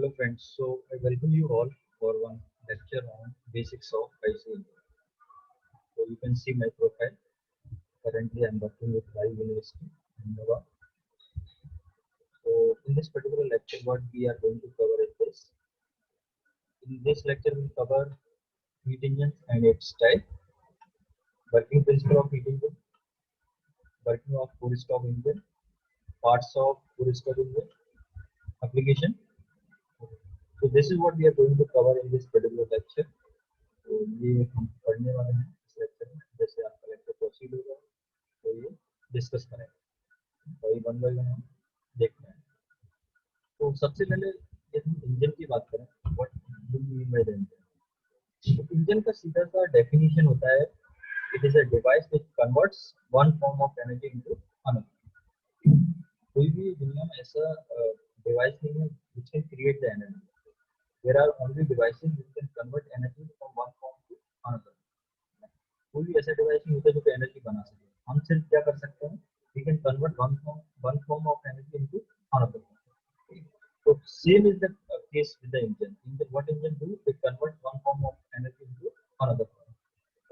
Hello friends, so I welcome you all for one lecture on basics of IC engine. So you can see my profile. Currently I am working with Rai University in Nova. So in this particular lecture what we are going to cover is this. In this lecture we cover heat engines and its type, working principle of heat engine, working of full stop engine, parts of full stop engine, application. So this is what we are going to cover in this particular lecture. तो ये हम पढ़ने वाले हैं इस lecture में जैसे आपका लेक्चर प्रोसीड होगा तो ये डिस्कस करेंगे तो ये वन बाय वन हम देखते हैं। तो सबसे पहले यदि हम इंजन की बात करें what do we mean by the engine. तो इंजन का सीधा सा डेफिनेशन होता है it is a device which converts one form of energy into another. कोई भी दुनिया में ऐसा डिवाइस नहीं है which can create the energy. There are only devices which can convert energy from one form to another. कोई भी ऐसा डिवाइस नहीं होता जो कि एनर्जी बना सके। हम सिर्फ क्या कर सकते हैं we can convert one form of energy into another form. So same is the case with the engine. What engine do? It converts one form of energy into another form.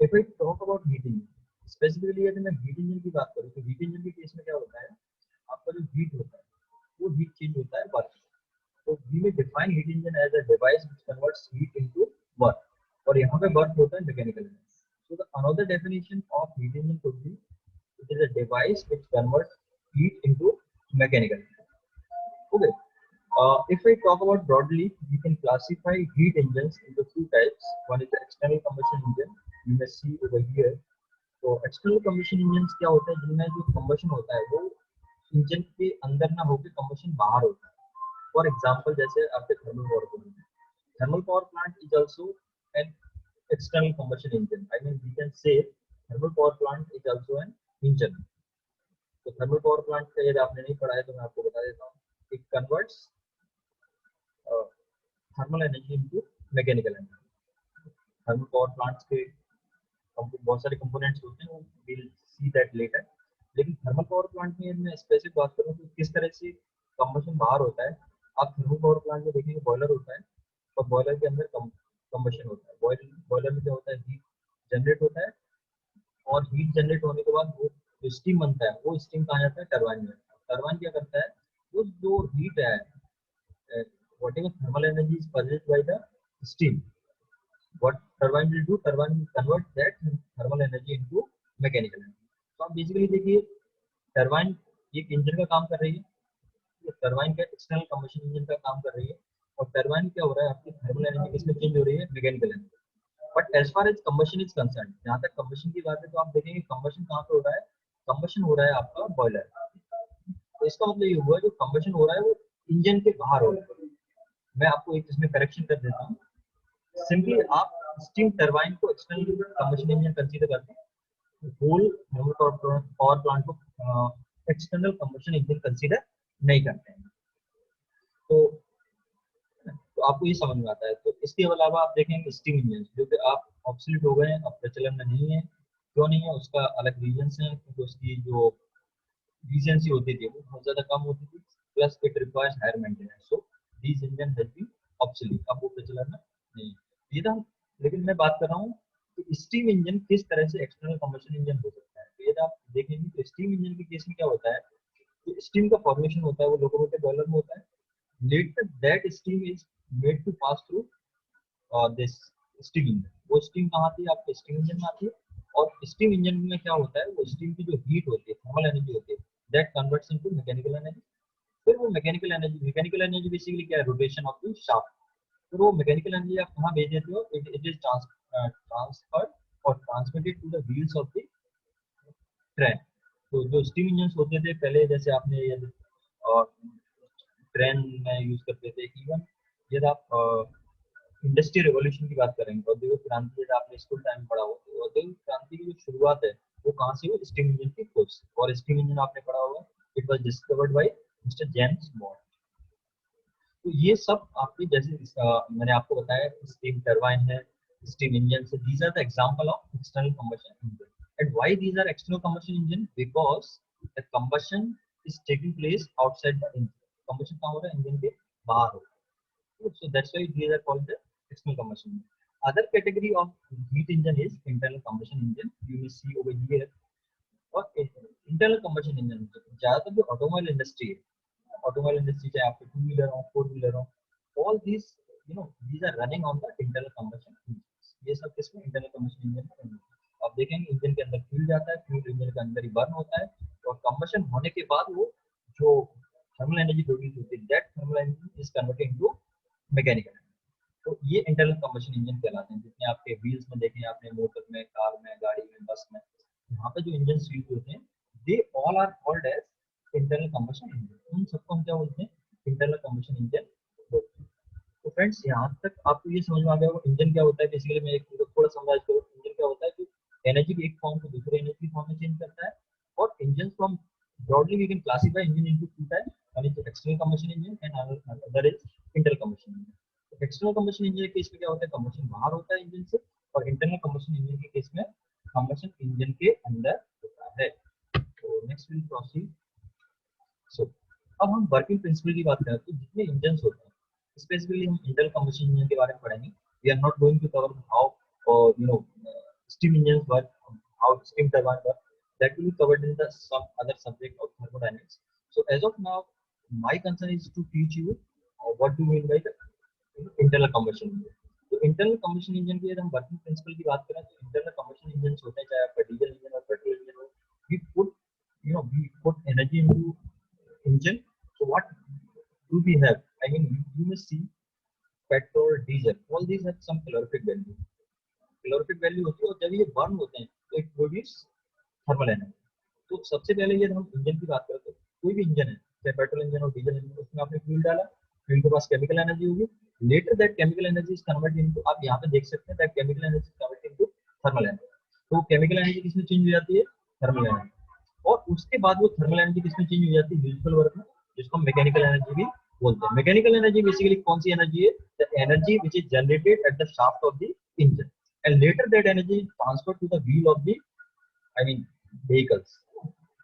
If I talk about heat engine, specifically यदि मैं heat engine की बात करूँ तो heat engine के case में क्या होता है आपका जो heat होता है वो heat change होता है work। तो we may define heat engine as a device which converts heat into work और यहाँ पे work होता है mechanical energy. So the another definition of heat engine could be it is a device which converts heat into mechanical energy. Okay. If I talk about broadly, we can classify heat engines into two types. One is the external combustion engine. You may see over here. तो external combustion engines क्या होता है जिनमें जो combustion होता है वो engine के अंदर ना होकर combustion बाहर होता है। फॉर एग्जाम्पल जैसे आपके thermal power plant is also an external combustion engine. I mean we can say thermal power plant is also an engine. तो थर्मल पावर प्लांट का यदि आपने नहीं पढ़ा है तो मैं आपको बता देता हूँ it converts thermal energy into mechanical energy. Thermal power plants के बहुत सारे कंपोनेंट्स होते हैं वो विल सी दैट लेटर। लेकिन थर्मल पावर प्लांट में मैं स्पेसिफिक बात करूँ तो किस तरह से कंबशन बाहर होता है। आप थर्मल पावर प्लांट में देखेंगे बॉयलर होता है और बॉयलर के अंदर कंबशन होता है। बॉयलर में क्या होता है हीट जनरेट होता है और हीट जनरेट होने के बाद वो जो स्टीम बनता है वो स्टीम कहाँ जाता है टरबाइन में। टरबाइन क्या करता है वो जो हीट है whatever thermal energy is produced by the steam, what turbine will do, turbine will convert that thermal energy into mechanical energy. तो आप बेसिकली देखिए टरबाइन एक इंजन का काम कर रही है। टरबाइन का एक्सटर्नल कंबशन इंजन का काम कर रही है और टरबाइन क्या हो रहा है आपकी थर्मल एनर्जी किसमें चेंज हो रही है mechanical energy. But as far as combustion is concern जहाँ तक कंबशन की बात है तो आप देखेंगे कंबशन कहाँ पे हो रहा है। कंबशन हो रहा है आपका बॉयलर। तो इसका मतलब ये हुआ जो कंबशन हो रहा है वो इंजन के बाहर हो रहा है। मैं आपको एक इसमें करेक्शन कर देता हूँ। सिंपली आप स्टीम टरबाइन को एक्सटर्नल कंबशन इंजन कंसीडर करते हैं होल थर्मल पावर प्लांट को एक्सटर्नल कंबशन इंजन कंसीडर नहीं करते हैं। तो आपको ये समझ में आता है। तो इसके अलावा आप देखेंगे स्टीम इंजन जो कि आप ऑब्सोल्यूट हो गए हैं अब प्रचलन में नहीं है। क्यों नहीं है उसका अलग रीजंस हैं क्योंकि उसकी जो efficiency होती थी वो बहुत ज़्यादा कम होती थी plus it requires higher maintenance. So these engine has been obsolete अब वो प्रचलन में नहीं ये था। लेकिन मैं बात कर रहा हूँ कि स्टीम इंजन किस तरह से एक्सटर्नल कंबशन इंजन हो सकता है। तो यदि आप देखेंगे तो स्टीम इंजन के केस में क्या होता है तो स्टीम का फॉर्मेशन होता है वो लोकोमोटिव बॉयलर में होता है। Later that steam is made to pass through this steam engine. वो स्टीम कहाँ आती है आपके स्टीम इंजन में आती है और स्टीम इंजन में क्या होता है वो स्टीम की जो हीट होती है थर्मल एनर्जी होती है that converts into mechanical energy. फिर वो मैकेनिकल एनर्जी बेसिकली क्या है रोटेशन ऑफ द शाफ्ट। फिर वो मैकेनिकल एनर्जी आप कहाँ भेज देते हो इट इज ट्रांसफर्ड और transmitted to the wheels of the train. तो जो स्टीम इंजन होते थे पहले जैसे आपने ये ट्रेन में यूज करते थे इवन यदि आप इंडस्ट्रियल रिवॉल्यूशन की बात करेंगे औद्योगिक क्रांति यदि आपने स्कूल टाइम पढ़ा हो तो औद्योगिक क्रांति की जो शुरुआत है वो कहाँ से हुई स्टीम इंजन की खोज से। और स्टीम इंजन आपने पढ़ा होगा it was discovered by mister James Bond. तो ये सब आपके जैसे मैंने आपको बताया स्टीम टरबाइन है स्टीम इंजन से these are the example of external combustion engine. And why these are external combustion engine because the combustion is taking place outside the engine. Combustion कहाँ हो रहा है इंजन के बाहर हो रहा है। So that's why these are called the external combustion engine. Other category of heat engine is internal combustion engine. You will see over here. और इंटरनल कम्बशन इंजन ज्यादातर जो ऑटोमोबाइल इंडस्ट्री है, ऑटोमोबाइल इंडस्ट्री चाहे आपके two wheeler हो, four wheeler हो, all these these are running on the internal combustion engine. ये सब किसमें इंटरनल कम्बशन इंजन में रनिंग। आप देखेंगे इंजन के अंदर फ्यूल जाता है, फ्यूल इंजन के अंदर ही बर्न होता है, और कम्बशन होने के बाद वो जो थर्मल एनर्जी प्रोड्यूस होती है, that thermal energy is converted into mechanical. तो ये इंटरनल कम्बशन इंजन कहलाते हैं। जितने आपके व्हील्स में देखें आपने, मोटर में, कार में, गाड़ी में, बस में, यहाँ पे जो इंजन यूज होते हैं, they all are called as internal combustion engine. उन सबको हम क्या बोलते हैं? इंटरनल कम्बशन इंजन बोलते हैं। तो फ्रेंड्स यहाँ तक आपको ये समझ में आ गया होगा इंजन क्या होता है। बेसिकली मैं एक थोड़ा समझा दूं, इंजन क्या होता है, जो एनर्जी की एक फॉर्म को दूसरे एनर्जी फॉर्म में चेंज करता है। और engine from broadly we can classify engine into two types, one is external combustion engine and another is internal combustion engine. तो external combustion engine के केस में क्या होता है, combustion बाहर होता है इंजन से, और internal combustion engine के केस में combustion इंजन के अंदर होता है। तो नेक्स्ट विल प्रोसीड। सो अब हम वर्किंग प्रिंसिपल की बात करें तो जितने इंजन होते हैं, स्पेसिफिकली हम इंटरनल कम्बशन इंजन के बारे में पढ़ेंगे। We are not going to cover how steam engine work, how steam turbine work, that will be covered in the some other subject of thermodynamics. So as of now my concern is to teach you what do you mean by the internal combustion engine. तो internal combustion engine की अगर हम working principle की बात करें तो internal combustion engine होते हैं, चाहे आपका डीजल इंजन हो, पेट्रोल इंजन हो, we put we put energy into engine. So what do we have? I mean you may see petrol, diesel, all these have some calorific value. Calorific value होती है, और जब ये burn होते हैं तो इट प्रोड्यूस थर्मल एनर्जी। तो सबसे पहले ये हम इंजन की बात करें तो कोई भी इंजन है, चाहे पेट्रोल इंजन हो, डीजल इंजन, उसमें आपने फ्यूल डाला, फ्यूल के पास केमिकल एनर्जी होगी। Later that chemical energy is converted into, आप यहाँ पे देख सकते हैं that chemical energy is converted into thermal energy. तो केमिकल एनर्जी किसमें चेंज हो जाती है? Thermal energy. और उसके बाद वो थर्मल एनर्जी किसमें चेंज हो जाती है? यूजुअल वर्क में, जिसको मैकेनिकल एनर्जी भी बोलते हैं। मैकेनिकल एनर्जी बेसिकली कौन सी एनर्जी है? The energy which is generated at the shaft of the engine, and later that energy transferred to the wheel of the, I mean vehicles.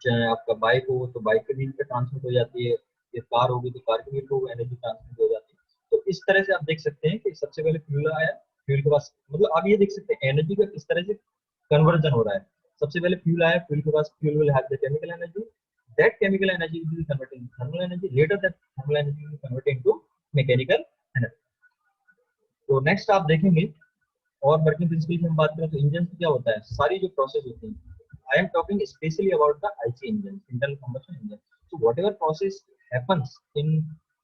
चाहे आपका बाइक हो तो बाइक के व्हील पे transmit हो जाती है, ये कार होगी तो कार के व्हील को एनर्जी ट्रांसमिट हो जाती है। तो इस तरह से आप देख सकते हैं कि सबसे पहले फ्यूल आया, फ्यूल के पास मतलब आप ये देख सकते हैं एनर्जी का किस तरह से कन्वर्जन हो रहा है। सबसे पहले फ्यूल आया, फ्यूल के पास fuel will have the chemical energy, that chemical energy will be converted into thermal energy, later that thermal energy will be converted into mechanical energy. तो नेक्स्ट आप देखेंगे, और वर्किंग प्रिंसिपल की हम बात करें तो इंजन क्या होता है, सारी जो प्रोसेस होती है, I am talking specially about the IC engine, internal combustion engine. So whatever process happens in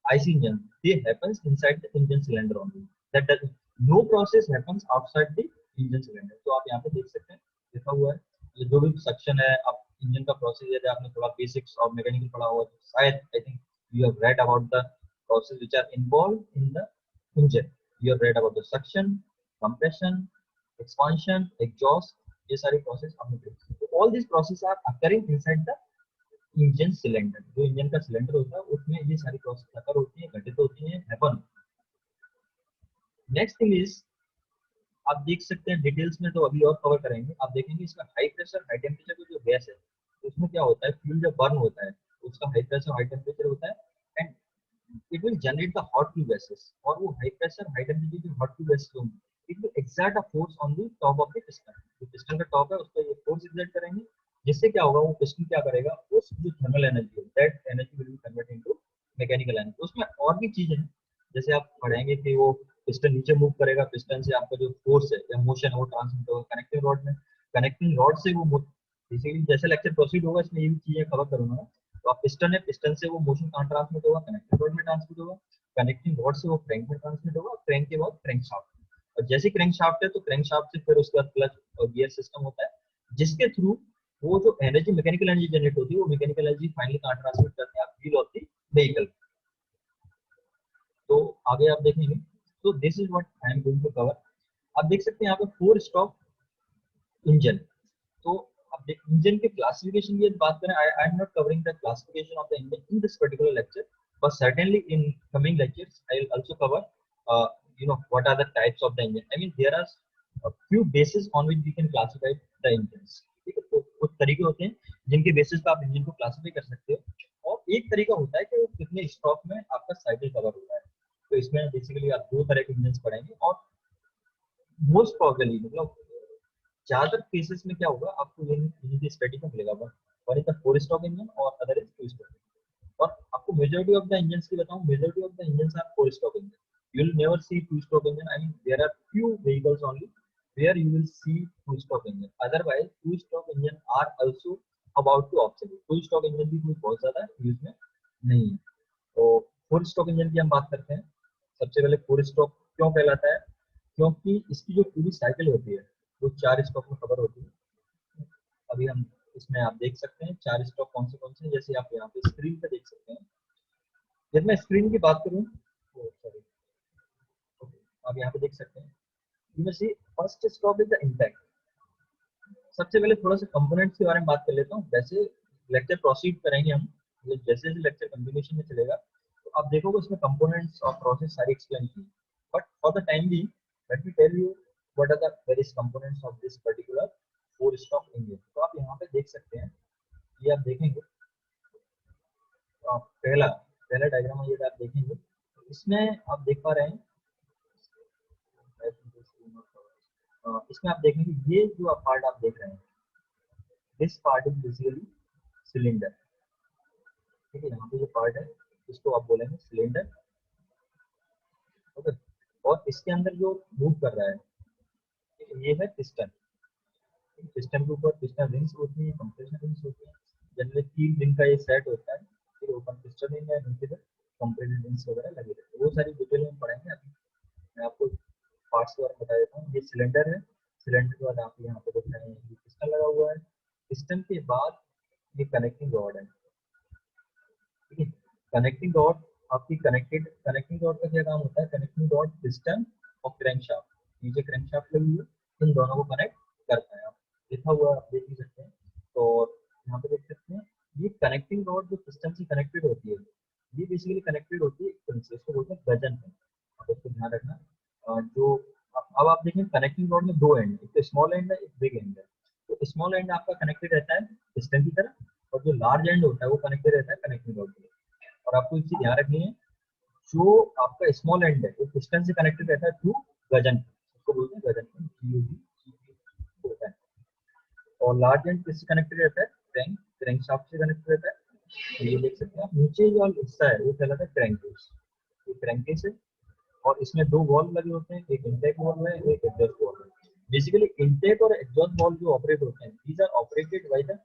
IC engine, they happens inside the engine cylinder only, that does no process happens outside the engine cylinder. तो आप यहाँ पे देख सकते हैं लिखा हुआ है, ये जो भी सेक्शन है आप इंजन का प्रोसेस, यदि आपने थोड़ा बेसिक्स और मैकेनिकल पढ़ा हुआ तो शायद I think you have read about the process which are involve in the engine. You have read about the suction, compression, expansion, exhaust, ये सारी प्रोसेस आपने देखी। तो all these processes are occurring inside the engine cylinder। जो engine का cylinder होता है उसमें ये सारी प्रोसेस अकर होती है, घटित होती है, हैपन। नेक्स्ट थिंग इज, आप देख सकते हैं डिटेल्स में तो अभी और कवर करेंगे, आप देखेंगे इसका हाई प्रेशर हाई टेम्परेचर का जो गैस है, उसमें क्या होता है, फ्यूल जब बर्न होता है तो उसका हाई प्रेशर हाई टेम्परेचर होता है, and it will generate the hot flue gases। और वो high pressure high temperature जो hot flue gases होंगे, it will exert a force on the top of the piston। जो पिस्टन का top है उस पर ये फोर्स एक्सर्ट करेंगे, जिससे क्या होगा, वो पिस्टन क्या करेगा, उस जो थर्मल एनर्जी है that energy will be converted into mechanical energy. उसमें और भी चीजें हैं, जैसे आप पढ़ेंगे कि वो पिस्टन नीचे मूव करेगा, पिस्टन से आपका जो फोर्स है या मोशन है वो ट्रांसमिट होगा कनेक्टिंग रॉड में, कनेक्टिंग रॉड से वो बेसिकली जैसे लेक्चर प्रोसीड होगा इसमें ये भी चीजें कवर करूंगा। तो आप पिस्टन है, पिस्टन से वो मोशन कहाँ ट्रांसमिट होगा, कनेक्टिंग रॉड में ट्रांसमिट होगा, कनेक्टिंग रॉड से वो क्रैंक में ट्रांसमिट होगा, क्रैंक के बाद क्रैंक शाफ्ट। और जैसे क्रैंक शाफ्ट है तो क्रैंक शाफ्ट से फिर उसके बाद क्लच और गियर सिस्टम होता है, जिसके थ्रू वो जो एनर्जी मैकेनिकल एनर्जी जनरेट होती है वो मैकेनिकल एनर्जी फाइनली कहाँ ट्रांसमिट करते हैं, आप व्हील ऑफ द व्हीकल। तो आगे आप देखेंगे, तो this is what I am going to cover. आप देख सकते हैं यहाँ पे 4 स्ट्रोक इंजन। तो अब इंजन के क्लासिफिकेशन की बात करें, I am not covering the classification of the engine in this particular lecture, but certainly in coming lectures I will also cover what are the types of the engine। I mean there are a few bases on which we can classify the engines। ठीक है, तो कुछ तरीके होते हैं जिनके basis पे आप इंजन को क्लासिफाई कर सकते हो, और एक तरीका होता है कि वो कितने स्ट्रोक में आपका साइकिल कवर होता है। तो इसमें बेसिकली आप दो तरह के इंजन पढ़ेंगे और मोस्ट प्रोबेबली मतलब ज्यादातर केसेस में क्या होगा आपको ये स्टडी में मिलेगा। One is the four stroke engine और अदर इज टू स्ट्रोक। और आपको मेजॉरिटी ऑफ द इंजन की बताऊं, majority of the engine are four stroke engine. You will never see two stroke engine. I mean there are few vehicles only where you will see two stroke engine, otherwise two stroke engine are also about to obsolete। two stroke engine भी कोई बहुत ज्यादा use में नहीं है। तो four stroke engine की हम बात करते हैं। सबसे पहले फोर स्ट्रोक क्यों कहलाता है? क्योंकि इसकी जो पूरी साइकिल होती है वो चार स्ट्रोक में कवर होती है। अभी हम इसमें आप देख सकते हैं चार स्ट्रोक कौन से हैं, जैसे आप यहाँ पे स्क्रीन पे देख सकते हैं। जब मैं स्क्रीन की बात करूँ तो सॉरी, आप यहाँ पे देख सकते हैं you may see first stop is the impact। सबसे पहले थोड़ा सा कंपोनेंट्स के बारे में बात कर लेता हूँ। वैसे लेक्चर प्रोसीड करेंगे हम, जैसे जैसे लेक्चर कंटिन्यूएशन में चलेगा तो आप देखोगे उसमें कंपोनेंट्स और प्रोसेस सारी एक्सप्लेन की। But for the time be let me tell you what are the various components of this particular four stroke engine. तो आप यहाँ पे देख सकते हैं, ये आप देखेंगे तो पहला पहला डायग्राम ये आप देखेंगे तो इसमें आप देख पा रहे हैं, इसमें आप देखेंगे ये जो पार्ट आप देख रहे हैं this part is basically cylinder. ठीक है, यहाँ पे जो पार्ट है इसको आप बोलेंगे सिलेंडर। ओके, और इसके अंदर जो मूव कर रहा है ये है पिस्टन। पिस्टन के ऊपर पिस्टन रिंग्स होती है, कंप्रेशन रिंग्स होती है। जनरली तीन रिंग का ये सेट होता है, फिर ऊपर पिस्टन रिंग है, नीचे पे कंप्रेशन रिंग्स वगैरह लगे रहते हैं। वो सारी डिटेल में पढ़ेंगे। अभी मैं आपको पार्ट्स के बारे में बता देता हूँ। ये सिलेंडर है, सिलेंडर के बाद आप यहाँ पे देख रहे हैं ये पिस्टन लगा हुआ है। पिस्टन के बाद ये कनेक्टिंग रॉड है। ठीक है, कनेक्टिंग रॉड आपकी कनेक्टिंग रॉड का क्या काम होता है? कनेक्टिंग रॉड पिस्टन और क्रैंकशाफ्ट, नीचे क्रैंकशाफ्ट लगी हुई है, इन दोनों को कनेक्ट करता है। आप लिखा हुआ आप देख ही सकते हैं। तो यहाँ पे देख सकते हैं ये कनेक्टिंग रॉड जो पिस्टन से कनेक्टेड होती है ये बेसिकली कनेक्टेड होती है एक से, इसको बोलते हैं गजन पे। आप इसको ध्यान रखना। जो अब आप देखें कनेक्टिंग रॉड में दो एंड है, एक स्मॉल एंड है एक बिग एंड है। तो स्मॉल एंड आपका कनेक्टेड रहता है पिस्टन की तरफ और जो लार्ज एंड होता है वो कनेक्टेड रहता है कनेक्टिंग रॉड की। और आपको एक चीज ध्यान रखनी है, जो आपका स्मॉल एंड है वो पिस्टन से कनेक्टेड रहता है थ्रू गजन, उसको बोलते हैं गजन होता है। और लार्ज एंड किससे कनेक्टेड रहता है? क्रैंक शाफ्ट से कनेक्टेड रहता है। तो ये देख सकते हैं आप, नीचे जो हिस्सा है वो कहलाता है क्रैंकेस। ये क्रैंकेस है और इसमें दो वॉल्व लगे होते हैं, एक इनटेक वॉल्व है एक एग्जॉस्ट वॉल्व है। बेसिकली इनटेक और एग्जॉस्ट वॉल्व जो ऑपरेट होते हैं these are operated by the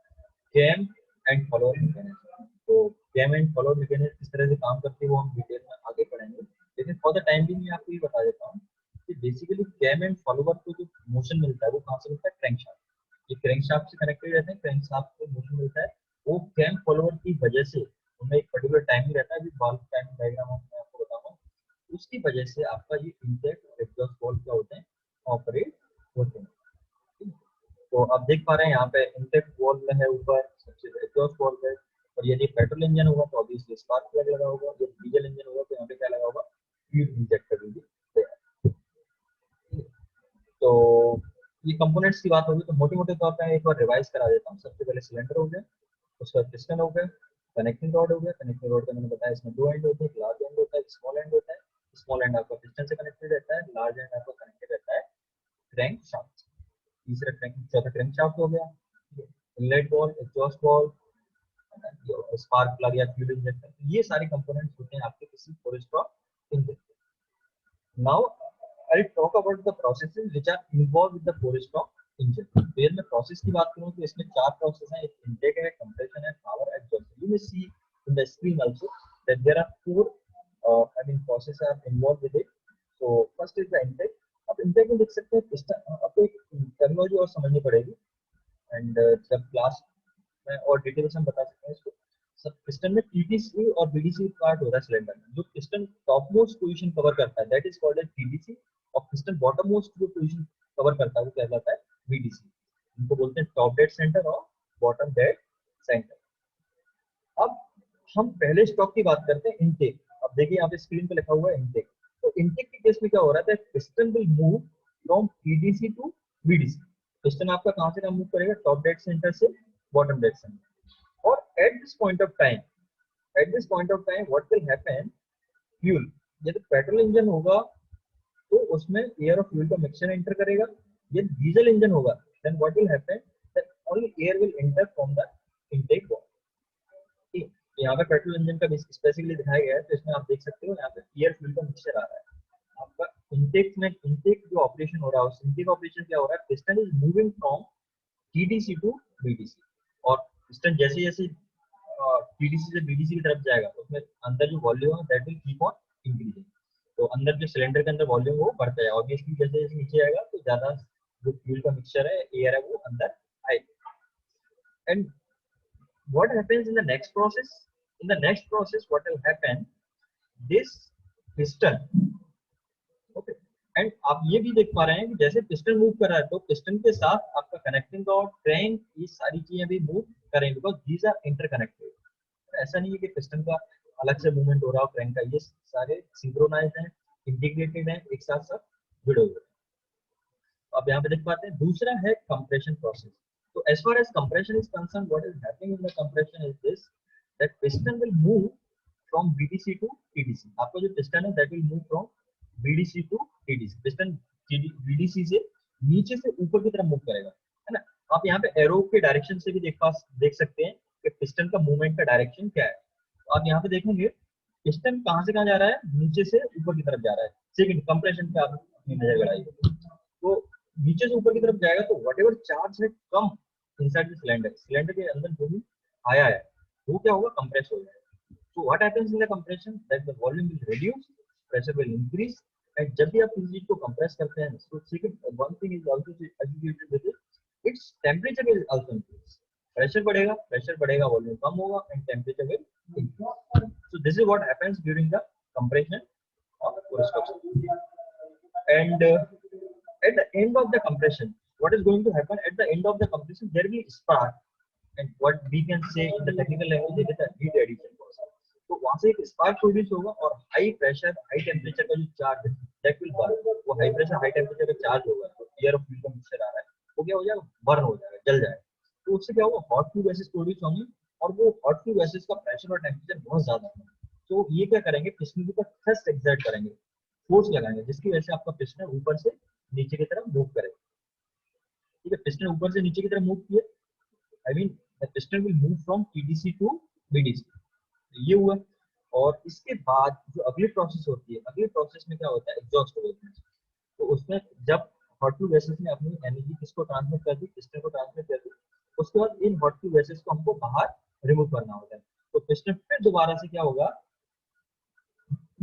cam and follower mechanism. तो कैम एंड फॉलोअर मैकेनिज्म किस तरह से काम करते हैं वो हम डिटेल में आगे पढ़ेंगे। लेकिन फॉर द टाइम भी मैं आपको ये बता देता हूँ कि बेसिकली कैम एंड फॉलोअर को जो मोशन मिलता है वो कहाँ से मिलता है? क्रैंकशाफ्ट। ये क्रैंकशाफ्ट से कनेक्टेड रहते हैं, क्रैंकशाफ्ट को मोशन मिलता है वो कैम फॉलोअर की वजह से। उनमें एक पर्टिकुलर टाइमिंग रहता है, अभी बॉल टाइमिंग डायग्राम मैं आपको बताऊंगा। उसकी वजह से आपका ये इंटेक और एग्जॉस्ट वॉल्व क्या होते हैं? ऑपरेट होते हैं। तो आप देख पा रहे हैं यहाँ पे इंटेक वॉल्व है ऊपर, सबसे एग्जॉस्ट वॉल्व है। और यदि पेट्रोल इंजन होगा तो ऑब्वियसली स्पार्क प्लग लगा होगा, यदि डीजल इंजन होगा तो यहाँ पे क्या लगा होगा? फ्यूल इंजेक्टर भी है। तो ये कंपोनेंट्स की बात होगी तो मोटे मोटे तौर पर एक बार रिवाइज करा देता हूँ। सबसे पहले सिलेंडर हो गया, उसका पिस्टन हो गया, कनेक्टिंग रॉड हो गया। कनेक्टिंग रॉड का मैंने बताया इसमें दो एंड होते हैं, एक लार्ज एंड होता है एक स्मॉल एंड होता है। स्मॉल एंड आपका पिस्टन से कनेक्टेड रहता है, लार्ज एंड आपका कनेक्टेड रहता है क्रैंक शाफ्ट। तीसरा क्रैंक, चौथा क्रैंक शाफ्ट हो गया, inlet valve, exhaust valve, spark plug या फ्यूल इंजेक्टर। ये सारे कंपोनेंट्स होते हैं आपके किसी four stroke engine. Now I talk about the processes which are involve with the four stroke engine. फिर मैं प्रोसेस की बात करूं तो इसमें चार प्रोसेस हैं, एक इनटेक है, कंप्रेशन है, power, exhaust. You may see in the screen also that there are four I mean process are involve with it. So first is the intake. आप इनटेक में देख सकते हैं पिस्टन, आपको एक टर्मिनोलॉजी और समझनी पड़ेगी एंड जब क्लास में और डिटेल से हम बता सकते हैं इसको। सब पिस्टन में टीटीसी और बीडीसी पार्ट होता है सिलेंडर में। जो piston top most position cover करता है that is called as TTC, और पिस्टन बॉटम मोस्ट जो पोजीशन कवर करता है वो कहलाता है बीडीसी। इनको बोलते हैं टॉप डेड सेंटर और बॉटम डेड सेंटर। अब हम पहले स्टॉक की बात करते हैं इनटेक। अब देखिए यहाँ पे स्क्रीन पे लिखा हुआ है इनटेक। तो इनटेक के केस में क्या हो रहा है? Piston will move from TDC to BDC. Piston आपका कहां से मूव करेगा? टॉप डेड सेंटर से बॉटम डेड सेंटर। और at this point of time what will happen? Fuel, यदि पेट्रोल इंजन होगा तो उसमें एयर और फ्यूल का मिक्सचर एंटर करेगा। यदि डीजल इंजन होगा then what will happen, that only air will enter from the intake valve. यहाँ पे पेट्रोल इंजन का स्पेसिफिकली दिखाया गया है, तो इसमें आप देख सकते हो यहाँ पे एयर फ्यूल का मिक्सचर आ रहा है। आपका इंटेक जो ऑपरेशन हो रहा है, उस इंटेक ऑपरेशन क्या हो रहा है, piston is moving from TDC to BDC, और पिस्टन जैसे जैसे टीडीसी से बीडीसी की तरफ जाएगा उसमें अंदर जो वॉल्यूम है that will keep on increasing. तो अंदर जो सिलेंडर के अंदर वॉल्यूम वो बढ़ता है, ऑब्वियसली जैसे जैसे नीचे आएगा तो ज्यादा जो फ्यूल का मिक्सचर है, एयर है, वो अंदर आएगा। And what happens in the next process, in the next process what will happen, this piston, okay, and आप ये भी देख पा रहे हैं कि जैसे पिस्टन मूव कर रहा है तो पिस्टन के साथ आपका कनेक्टिंग रॉड, क्रैंक, ये सारी चीजें भी मूव करेंगे बिकॉज दीज आर इंटरकनेक्टेड। ऐसा नहीं है कि पिस्टन का अलग से मूवमेंट हो रहा हो, क्रैंक का, ये सारे सिंक्रोनाइज्ड हैं, इंटीग्रेटेड हैं, एक साथ साथ जुड़े हुए हैं। अब यहाँ पे देख पाते हैं दूसरा है कंप्रेशन प्रोसेस। तो as far as compression is concerned, what is happening in the compression is this, that piston will move from BDC to TDC। आपका जो piston है that will move from BDC to TDC। piston BDC से नीचे से ऊपर की तरफ move करेगा, है ना। आप यहाँ पे एरो के डायरेक्शन से भी देख सकते हैं कि पिस्टन का मूवमेंट का डायरेक्शन क्या है। तो आप यहाँ पे देखेंगे पिस्टन कहाँ से कहाँ जा रहा है, नीचे से ऊपर की तरफ जा रहा है। सेकंड कंप्रेशन पे आप अपनी नजर लगाइए, तो नीचे से ऊपर की तरफ जाएगा तो वट एवर चार्ज है come inside the cylinder, cylinder के अंदर जो भी आया है वो क्या होगा, कंप्रेस हो जाएगा। So what happens in the compression, that the volume will reduce, pressure will increase. And जब भी आप किसी चीज को कंप्रेस करते हैं तो second one thing is also associated with it, its temperature will also increase. Pressure बढ़ेगा, वॉल्यूम कम होगा and temperature will increase. So this is what happens during the compression of construction. And at the end of the compression, what is going to happen at the end of the compression, there will be spark, and what we can say in the technical language it is a heat addition process। तो वहां से एक spark produce होगा और high pressure high temperature का जो charge है that will burn. वो हाई प्रेशर हाई टेम्परेचर का चार्ज होगा, तो एयर और फ्यूल का मिक्सचर आ रहा है, वो क्या हो जाएगा, बर्न हो जाएगा, जल जाएगा। तो उससे क्या होगा, हॉट फ्लू गैसेस प्रोड्यूस होंगी, और वो हॉट फ्लू गैसेस का प्रेशर और टेम्परेचर बहुत ज्यादा है। तो ये क्या करेंगे, पिस्टन के ऊपर थ्रस्ट एक्सर्ट करेंगे, फोर्स लगाएंगे, जिसकी वजह से आपका पिस्टन ऊपर से नीचे की तरफ मूव करेगा। ठीक है, पिस्टन ऊपर से नीचे की तरफ मूव किया, I mean the piston will move from TDC to BDC. ये हुआ। और इसके बाद जो अगली प्रोसेस होती है, अगली प्रोसेस में क्या होता है, एग्जॉस्ट हो जाता है। तो उसमें जब हॉट फ्लू गैसेस ने अपनी एनर्जी किसको ट्रांसमिट कर दी, पिस्टन को ट्रांसमिट कर दी, उसके बाद इन हॉट फ्लू गैसेस को हमको बाहर रिमूव करना होता है। तो पिस्टन फिर दोबारा से क्या होगा,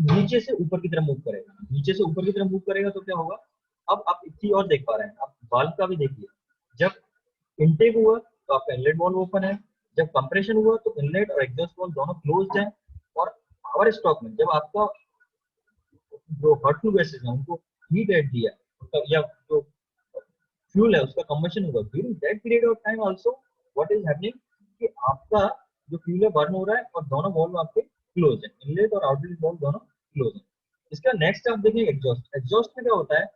नीचे से ऊपर की तरफ मूव करेगा, नीचे से ऊपर की तरफ मूव करेगा तो क्या होगा, अब आप एक चीज और देख पा रहे हैं, आप वाल्व का भी देखिए, जब इनटेक हुआ तो आपका इनलेट वाल्व ओपन है, जब कंप्रेशन हुआ तो इनलेट और एग्जॉस्ट वाल्व दोनों क्लोज्ड है। और पावर स्ट्रोक में जब आपका जो हॉट फ्लू गैसेस है उनको हीट एड दिया, उसका या जो फ्यूल है उसका कंबशन हुआ, during that period of time also what is happening कि आपका जो फ्यूल है बर्न हो रहा है और दोनों वाल्व आपके क्लोज है, इनलेट और आउटलेट वाल्व दोनों क्लोज है। इसका नेक्स्ट आप देखेंगे एग्जॉस्ट। एग्जॉस्ट में क्या होता है,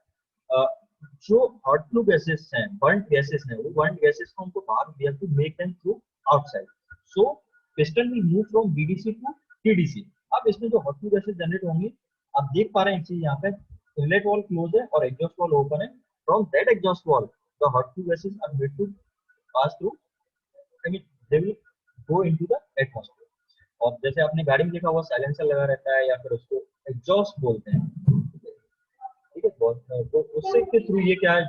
जो हॉट फ्लू गैसेस हैं, बर्न्ड गैसेस हैं, वो बर्न्ड गैसेस को हमको बाहर we have to make them through outside. So piston will move from BDC to TDC. अब इसमें जो हॉट फ्लू गैसेस जनरेट होंगी, आप देख पा रहे हैं एक चीज यहाँ पे, इनलेट वाल्व क्लोज है और एग्जॉस्ट वाल्व ओपन है। From that exhaust valve the hot flue gases are made to pass through, I mean they will go into the atmosphere. और जैसे आपने गाड़ी में देखा हुआ साइलेंसर लगा रहता है या फिर उसको एग्जॉस्ट बोलते हैं, ठीक है, बहुत तो उससे के थ्रू ये क्या है,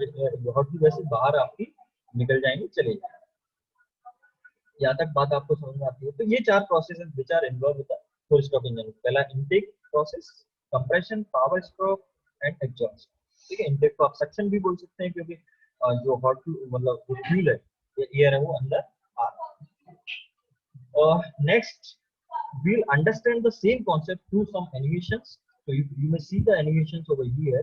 हॉट फ्लू गैसेस बाहर आपकी निकल जाएंगे, चले जाएंगे। यहाँ तक बात आपको समझ में आती है। तो ये चार process which are involve with full stroke engine. पहला intake process, compression, power stroke and exhaust. ठीक है, इंटेक को आप सक्शन भी बोल सकते हैं क्योंकि जो हॉट मतलब जो फ्यूल है, एयर है, वो अंदर आ रहा है। Next we'll understand the same concept through some animations, so you may see the animations over here।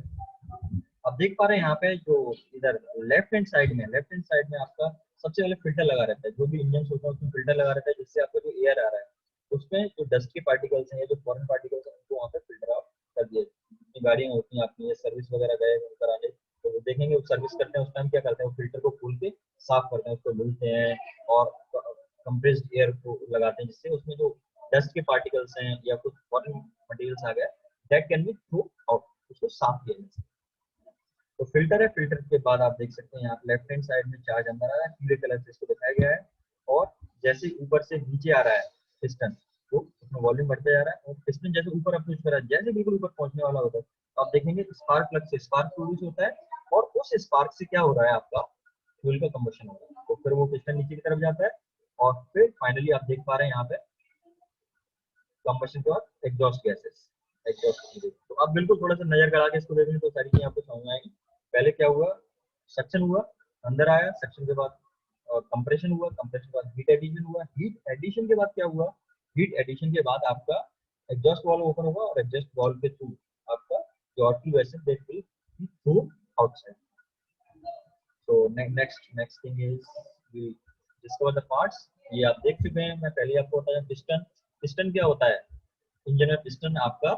अब देख पा रहे हैं यहाँ पे जो इधर लेफ्ट हैंड साइड में आपका सबसे पहले फिल्टर लगा रहता है, जो भी इंजन होता है उसमें फिल्टर लगा रहता है, जिससे आपका जो एयर आ रहा है उसमें जो डस्ट के पार्टिकल्स हैं या जो फॉरेन पार्टिकल्स हैं उनको वहाँ पे फिल्टर आउट कर दिया। जितनी गाड़ियाँ होती हैं आपकी, सर्विस वगैरह गए कराने तो वो देखेंगे, वो सर्विस करते हैं उस टाइम क्या करते हैं, वो फिल्टर को खोल के साफ करते हैं, उसको धुलते हैं और कंप्रेस्ड एयर को लगाते हैं, जिससे उसमें जो डस्ट के पार्टिकल्स हैं या कुछ फॉरेन मटेरियल्स आ गए that can be through out, उसको साफ किया जा सकता है। तो फिल्टर है, फिल्टर के बाद आप देख सकते हैं यहाँ लेफ्ट हैंड साइड में चार्ज अंदर आ रहा है, पीले कलर से इसको दिखाया गया है, और जैसे ऊपर से नीचे आ रहा है पिस्टन, तो उसमें वॉल्यूम बढ़ता जा रहा है, और पिस्टन जैसे ऊपर अप्रोच कर रहा है, जैसे बिल्कुल ऊपर पहुंचने वाला होता है, तो आप देखेंगे स्पार्क प्लग से स्पार्क प्रोड्यूस होता है, और उस स्पार्क से क्या हो रहा है, आपका फ्यूल का कंबशन हो रहा है, तो फिर वो पिस्टन नीचे की तरफ जाता है, और फिर फाइनली आप देख पा रहे हैं यहाँ पे कंबशन के बाद एग्जॉस्ट गैसेस, एग्जॉस्ट। तो आप बिल्कुल थोड़ा सा नजर गड़ा के इसको देखेंगे तो सारी चीजें आपको समझ में आएगी। पहले क्या हुआ, सक्शन हुआ, अंदर आया, सक्शन के बाद कंप्रेशन हुआ, कंप्रेशन के बाद हीट एडिशन हुआ, हीट एडिशन के बाद क्या हुआ, हीट एडिशन के बाद आपका एग्जॉस्ट वाल्व ओपन होगा, और एग्जॉस्ट वाल्व के थ्रू आपका जो outflow gases that will through outside. So next thing is we discover the parts। ये आप देख चुके हैं, मैं पहले आपको बताया पिस्टन। पिस्टन क्या होता है, इंजन में पिस्टन आपका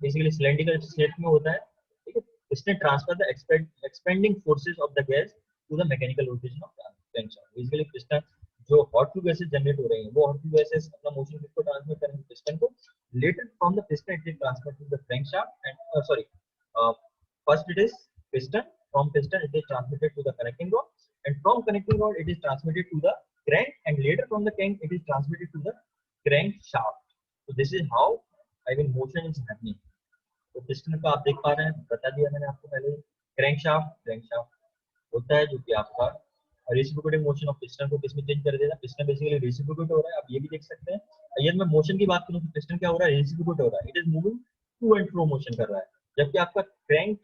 बेसिकली सिलेंड्रिकल शेप में होता है, ठीक है। Piston transfer the expanding forces of the gas to the mechanical rotation of the crankshaft. Basically piston जो हॉट फ्लू गैसेस जनरेट हो रही हैं, वो हॉट फ्लू गैसेस अपना मोशन किसको ट्रांसफर करेंगे, पिस्टन को। Later from the piston it is transfer to the crankshaft and sorry first it is piston, from piston it is transmitted to the connecting rod, and from connecting rod it is transmitted to the crank, and later from the crank it is transmitted to the crankshaft। So this is how I mean motion is happening। तो piston का आप देख पा रहे हैं, बता दिया मैंने आपको पहले। क्रैंकशाफ्ट होता है जो कि आपका रेसिप्रोकेटिंग मोशन ऑफ पिस्टन को किसमें चेंज कर देगा, पिस्टन बेसिकली रेसिप्रोकेट हो रहा है, आप ये भी देख सकते हैं। यदि मैं मोशन की बात करूं तो पिस्टन क्या हो रहा है, रेसिप्रोकेट हो रहा है, it is moving to and fro motion कर रहा है। जबकि आपका क्रैंक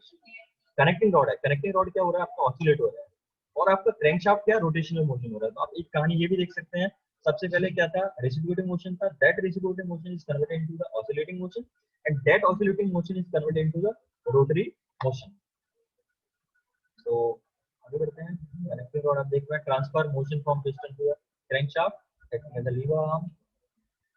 कनेक्टिंग रॉड है, कनेक्टिंग रॉड क्या हो रहा है, आपका ऑसिलेट हो रहा है, और आपका क्रैंकशाफ्ट क्या रोटेशनल मोशन हो रहा है। तो आप एक कहानी ये भी देख सकते हैं, सबसे पहले क्या था, रेसिप्रोकेटिंग मोशन था, that reciprocating motion is converted into the oscillating motion, and that oscillating motion is converted into the rotary motion. तो आगे बढ़ते हैं। कनेक्टिंग रॉड आप देख रहे हैं, transfer motion from piston to the crankshaft acting as a lever arm.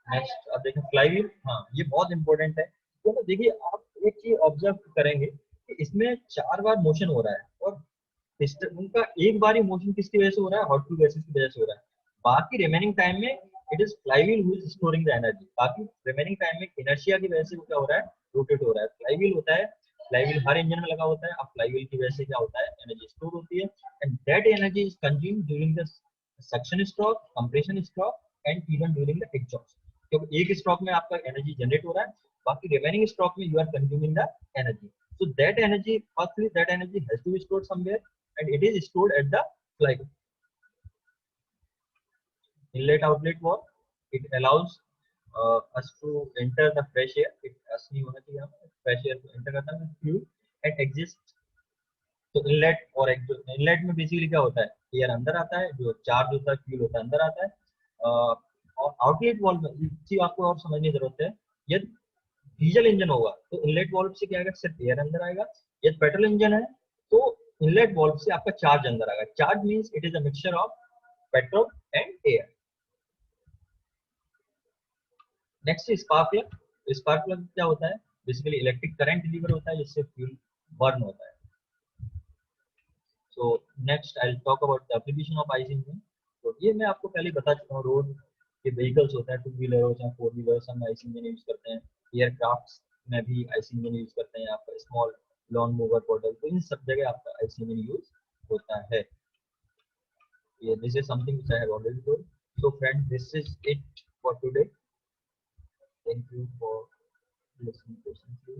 Next आप देखें फ्लाईव्हील, हाँ ये बहुत इंपॉर्टेंट है, क्योंकि देखिए आप एक चीज ऑब्जर्व करेंगे कि इसमें 4 बार मोशन हो रहा है, और पिस्टन उनका एक बार ही मोशन किसकी वजह से हो रहा है, हॉट फ्लू गैसेस की वजह से हो रहा है। बाकी रिमेनिंग टाइम में it is flywheel who is storing the energy. बाकी रिमेनिंग टाइम में इनर्शिया की वजह से वो क्या हो रहा है, रोटेट हो रहा है। फ्लाईव्हील होता है, फ्लाईव्हील हर इंजन में लगा होता है, अब फ्लाईव्हील की वजह से क्या होता है, एनर्जी स्टोर होती है, and that energy is consumed during the suction stroke, compression stroke, and even during the exhaust. क्योंकि एक स्ट्रोक में आपका एनर्जी जनरेट हो रहा है, बाकी रिमेनिंग स्ट्रोक में you are consuming the energy. So that energy, firstly, that energy has to be stored somewhere, and it is stored at the flywheel inlet outlet valve। It allows us to enter the fresh air। it us नहीं होना चाहिए, हम fresh air को enter करता है fuel and exist। तो inlet और inlet में बेसिकली क्या होता है, एयर अंदर आता है, जो चार्ज होता है फ्यूल होता है अंदर आता है। और आउटलेट वाल्व में एक चीज आपको और समझने की जरूरत है, यदि डीजल इंजन होगा तो इनलेट वाल्व से क्या आएगा, सिर्फ एयर अंदर आएगा। यदि पेट्रोल इंजन है तो इनलेट वाल्व से आपका चार्ज अंदर आएगा। Charge means it is a mixture of petrol and air. Next spark plug. Spark plug क्या होता है, बेसिकली इलेक्ट्रिक करंट डिलीवर होता है जिससे फ्यूल बर्न होता है। So next I will talk about the application of IC engine. तो ये मैं आपको पहले बता चुका हूँ, रोड के व्हीकल्स होता है, टू व्हीलर हो चाहे फोर व्हीलर, हम आईसी इंजन यूज करते हैं। एयरक्राफ्ट में भी आईसी इंजन यूज करते हैं, आपका स्मॉल लॉन मूवर पोर्टल, तो इन सब जगह आपका आईसी इंजन यूज होता है। ये this is something which I have already told. So friends, this is it for today. Thank you for listening patiently।